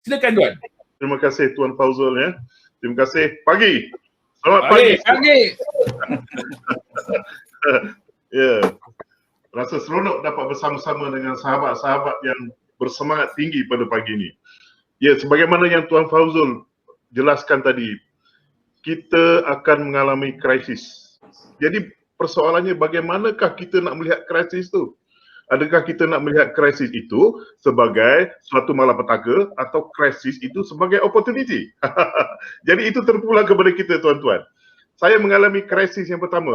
Silakan Tuan. Terima kasih Tuan Fauzul ya. Terima kasih. Pagi. Selamat pagi. Pagi. Ya. Rasa seronok dapat bersama-sama dengan sahabat-sahabat yang bersemangat tinggi pada pagi ini. Ya, sebagaimana yang Tuan Fauzul jelaskan tadi, kita akan mengalami krisis. Jadi persoalannya bagaimanakah kita nak melihat krisis itu? Adakah kita nak melihat krisis itu sebagai suatu malapetaka atau krisis itu sebagai opportunity? Jadi itu terpulang kepada kita tuan-tuan. Saya mengalami krisis yang pertama.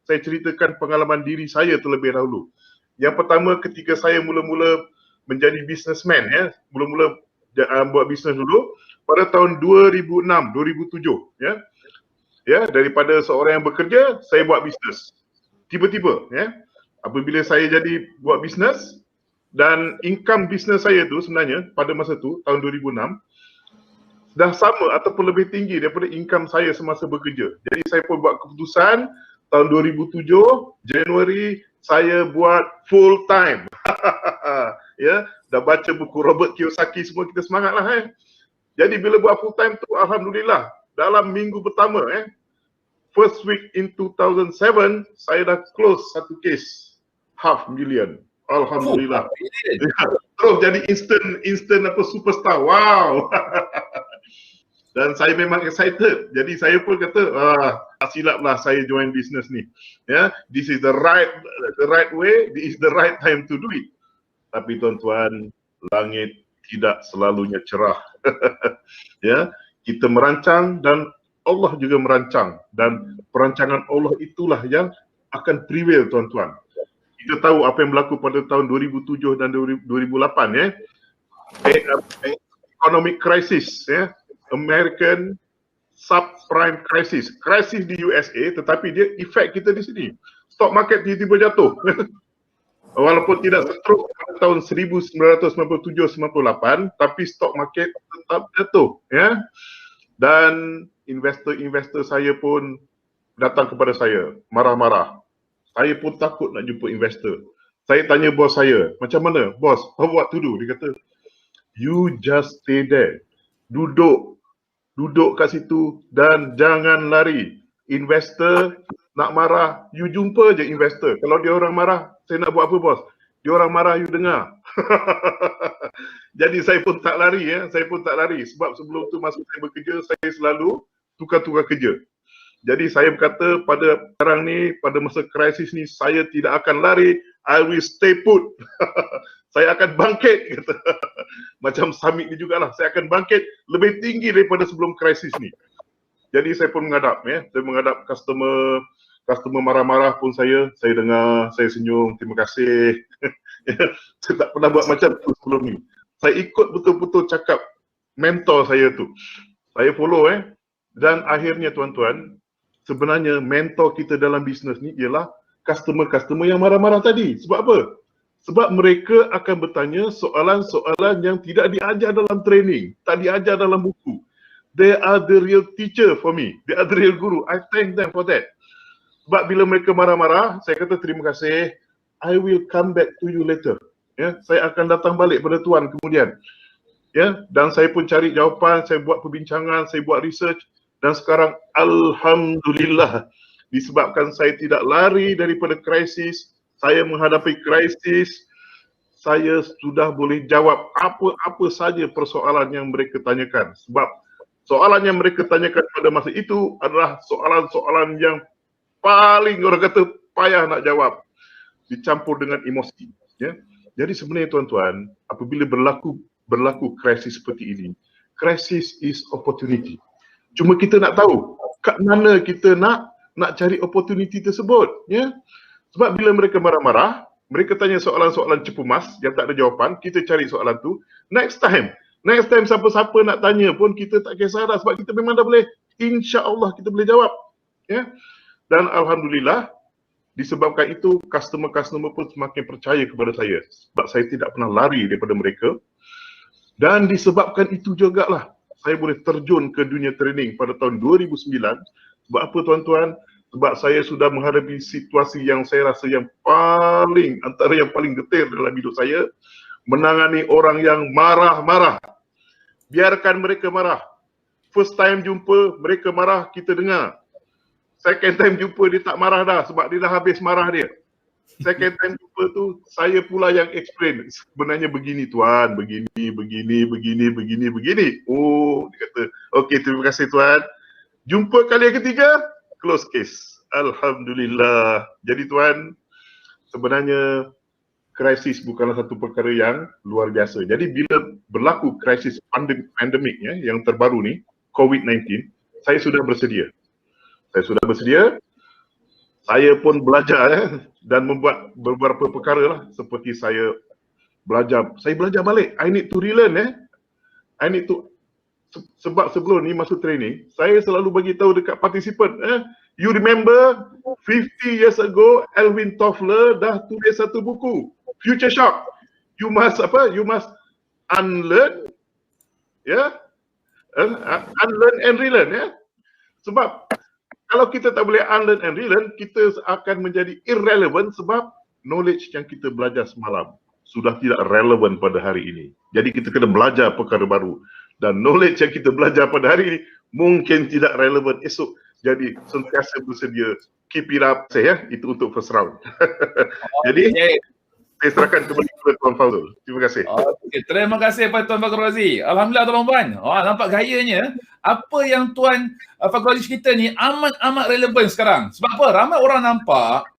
Saya ceritakan pengalaman diri saya terlebih dahulu. Yang pertama ketika saya mula-mula menjadi businessman, mula-mula buat bisnes dulu pada tahun 2006, 2007. Daripada seorang yang bekerja, saya buat bisnes. Tiba-tiba, apabila saya jadi buat bisnes dan income bisnes saya tu sebenarnya pada masa tu tahun 2006 dah sama ataupun lebih tinggi daripada income saya semasa bekerja. Jadi saya pun buat keputusan tahun 2007 Januari saya buat full time. Dah baca buku Robert Kiyosaki semua, kita semangatlah. Jadi bila buat full time tu alhamdulillah dalam minggu pertama first week in 2007 saya dah close satu case $500,000. Alhamdulillah. Terus jadi instant superstar. Wow. Dan saya memang excited. Jadi saya pun kata, tak silaplah saya join business ni. This is the right way, this is the right time to do it. Tapi tuan-tuan, langit tidak selalunya cerah. Kita merancang dan Allah juga merancang, dan perancangan Allah itulah yang akan prevail tuan-tuan. Kita tahu apa yang berlaku pada tahun 2007 dan 2008 economic crisis, American subprime crisis di USA, tetapi dia efek kita di sini. Stock market tiba-tiba jatuh. Walaupun tidak seteruk pada tahun 1997-98, tapi stock market tetap jatuh, Dan investor saya pun datang kepada saya, marah-marah. Saya pun takut nak jumpa investor. Saya tanya bos saya, macam mana? Bos, what to do? Dia kata, you just stay there. Duduk kat situ dan jangan lari. Investor nak marah, you jumpa je investor. Kalau dia orang marah, saya nak buat apa bos? Dia orang marah, you dengar. Jadi saya pun tak lari, sebab sebelum tu masa saya bekerja, saya selalu tukar-tukar kerja. Jadi saya berkata pada sekarang ni, pada masa krisis ni, saya tidak akan lari, I will stay put. Saya akan bangkit, kata. Macam Summit ni jugalah, saya akan bangkit lebih tinggi daripada sebelum krisis ni. Jadi saya pun menghadap, saya menghadap customer marah-marah pun saya dengar, saya senyum, terima kasih. Saya tak pernah buat macam tu sebelum ni. Saya ikut betul-betul cakap mentor saya tu. Saya follow dan akhirnya tuan-tuan, sebenarnya mentor kita dalam bisnes ni ialah customer-customer yang marah-marah tadi. Sebab apa? Sebab mereka akan bertanya soalan-soalan yang tidak diajar dalam training, tak diajar dalam buku. They are the real teacher for me. They are the real guru. I thank them for that. Sebab bila mereka marah-marah, saya kata terima kasih. I will come back to you later. Saya akan datang balik pada tuan kemudian. Dan saya pun cari jawapan, saya buat perbincangan, saya buat research. Dan sekarang alhamdulillah, disebabkan saya tidak lari daripada krisis, saya menghadapi krisis, saya sudah boleh jawab apa saja persoalan yang mereka tanyakan. Sebab soalan yang mereka tanyakan pada masa itu adalah soalan-soalan yang paling orang kata payah nak jawab, dicampur dengan emosi. Jadi sebenarnya tuan-tuan, apabila berlaku krisis seperti ini, krisis is opportunity. Cuma kita nak tahu kat mana kita nak cari opportunity tersebut. Sebab bila mereka marah-marah, mereka tanya soalan-soalan cepu mas yang tak ada jawapan, kita cari soalan tu. Next time siapa-siapa nak tanya pun kita tak kisah dah, sebab kita memang dah boleh, insya-Allah kita boleh jawab. Dan alhamdulillah, disebabkan itu customer pun semakin percaya kepada saya, sebab saya tidak pernah lari daripada mereka. Dan disebabkan itu jugalah saya boleh terjun ke dunia training pada tahun 2009. Sebab apa tuan-tuan? Sebab saya sudah menghadapi situasi yang saya rasa antara yang paling getir dalam hidup saya, menangani orang yang marah-marah. Biarkan mereka marah. First time jumpa, mereka marah, kita dengar. Second time jumpa, dia tak marah dah sebab dia dah habis marah dia. Second time jumpa tu, saya pula yang explain. Sebenarnya begini tuan, begini. Oh, dia kata, okey, terima kasih tuan. Jumpa kali yang ketiga, close case. Alhamdulillah. Jadi tuan, sebenarnya krisis bukanlah satu perkara yang luar biasa. Jadi bila berlaku krisis pandemik yang terbaru ni, COVID-19, saya sudah bersedia. Saya pun belajar dan membuat beberapa perkara lah, seperti saya belajar balik. I need to relearn sebab sebelum ni masuk training, saya selalu bagi tahu dekat participant, you remember 50 years ago Alvin Toffler dah tulis satu buku, Future Shock. You must unlearn, unlearn and relearn, Sebab kalau kita tak boleh unlearn and relearn, kita akan menjadi irrelevant sebab knowledge yang kita belajar semalam sudah tidak relevan pada hari ini. Jadi kita kena belajar perkara baru. Dan knowledge yang kita belajar pada hari ini mungkin tidak relevan esok. Jadi sentiasa bersedia. Keep it up, itu untuk first round. Jadi saya serahkan kembali kepada Tuan Fazul. Terima kasih. Okay. Terima kasih kepada Tuan Fakhrul Razi. Alhamdulillah tuan-tuan. Nampak gayanya. Apa yang Tuan Fakhrul Razi cerita ni amat relevan sekarang. Sebab apa? Ramai orang nampak